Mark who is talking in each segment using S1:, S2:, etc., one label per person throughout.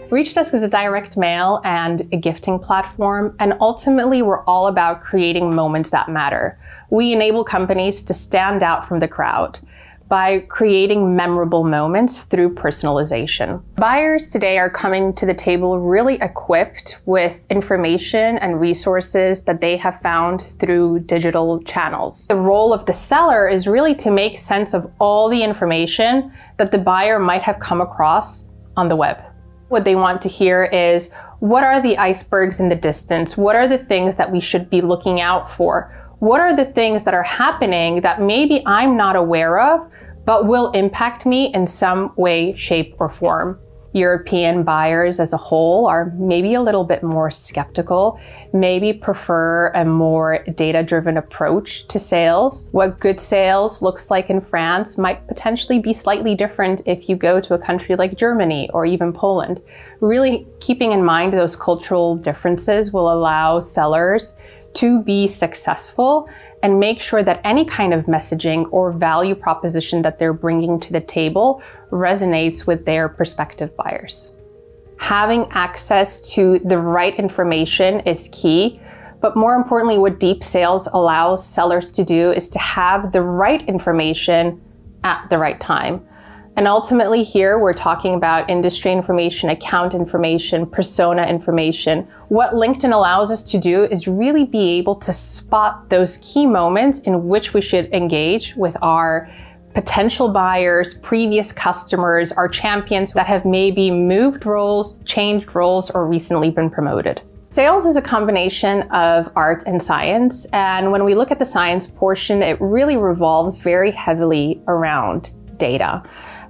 S1: Reachdesk is a direct mail and a gifting platform, and ultimately we're all about creating moments that matter. We enable companies to stand out from the crowd by creating memorable moments through personalization. Buyers today are coming to the table really equipped with information and resources that they have found through digital channels. The role of the seller is really to make sense of all the information that the buyer might have come across on the web. What they want to hear is, what are the icebergs in the distance? What are the things that we should be looking out for? What are the things that are happening that maybe I'm not aware of, but will impact me in some way, shape, or form? European buyers as a whole are maybe a little bit more skeptical, maybe prefer a more data-driven approach to sales. What good sales looks like in France might potentially be slightly different if you go to a country like Germany or even Poland. Really keeping in mind those cultural differences will allow sellers to be successful and make sure that any kind of messaging or value proposition that they're bringing to the table resonates with their prospective buyers. Having access to the right information is key, but more importantly, what deep sales allows sellers to do is to have the right information at the right time. And ultimately here, we're talking about industry information, account information, persona information. What LinkedIn allows us to do is really be able to spot those key moments in which we should engage with our potential buyers, previous customers, our champions that have maybe moved roles, changed roles, or recently been promoted. Sales is a combination of art and science. And when we look at the science portion, it really revolves very heavily around data.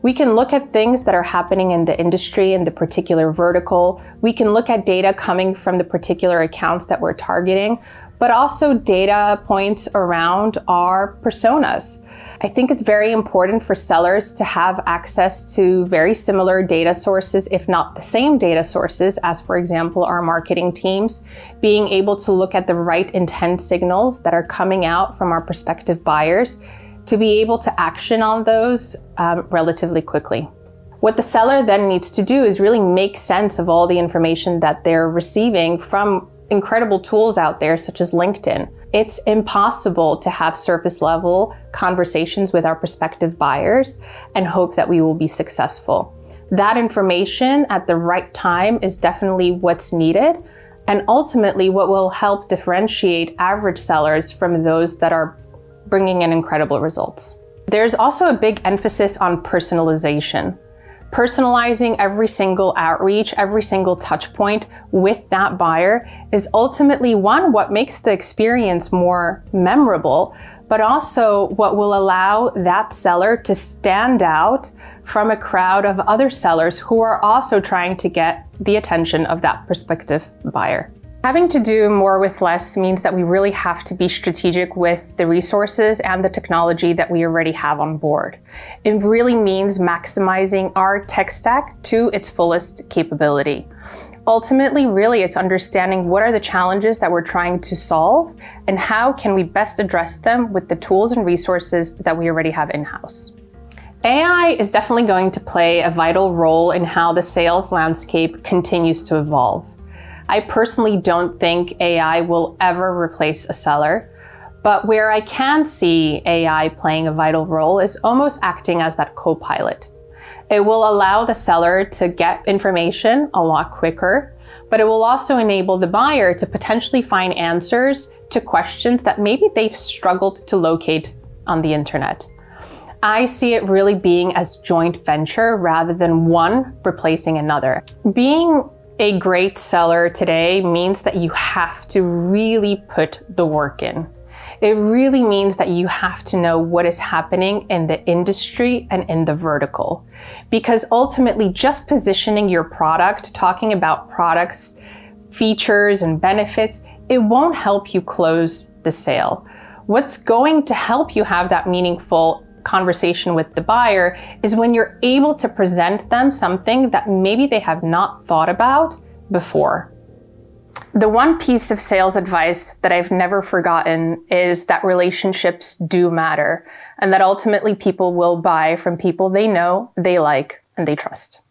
S1: We can look at things that are happening in the industry in the particular vertical. We can look at data coming from the particular accounts that we're targeting, but also data points around our personas. I think it's very important for sellers to have access to very similar data sources, if not the same data sources as, for example, our marketing teams, being able to look at the right intent signals that are coming out from our prospective buyers to be able to action on those relatively quickly. What the seller then needs to do is really make sense of all the information that they're receiving from incredible tools out there, such as LinkedIn. It's impossible to have surface level conversations with our prospective buyers and hope that we will be successful. That information at the right time is definitely what's needed, and ultimately what will help differentiate average sellers from those that are bringing in incredible results. There's also a big emphasis on personalization. Personalizing every single outreach, every single touch point with that buyer is ultimately what makes the experience more memorable, but also what will allow that seller to stand out from a crowd of other sellers who are also trying to get the attention of that prospective buyer. Having to do more with less means that we really have to be strategic with the resources and the technology that we already have on board. It really means maximizing our tech stack to its fullest capability. Ultimately, really, it's understanding what are the challenges that we're trying to solve and how can we best address them with the tools and resources that we already have in-house. AI is definitely going to play a vital role in how the sales landscape continues to evolve. I personally don't think AI will ever replace a seller, but where I can see AI playing a vital role is almost acting as that co-pilot. It will allow the seller to get information a lot quicker, but it will also enable the buyer to potentially find answers to questions that maybe they've struggled to locate on the internet. I see it really being as joint venture rather than one replacing another. Being a great seller today means that you have to really put the work in. It really means that you have to know what is happening in the industry and in the vertical. Because ultimately, just positioning your product, talking about products, features, and benefits, it won't help you close the sale. What's going to help you have that meaningful conversation with the buyer is when you're able to present them something that maybe they have not thought about before. The one piece of sales advice that I've never forgotten is that relationships do matter, and that ultimately people will buy from people they know, they like, and they trust.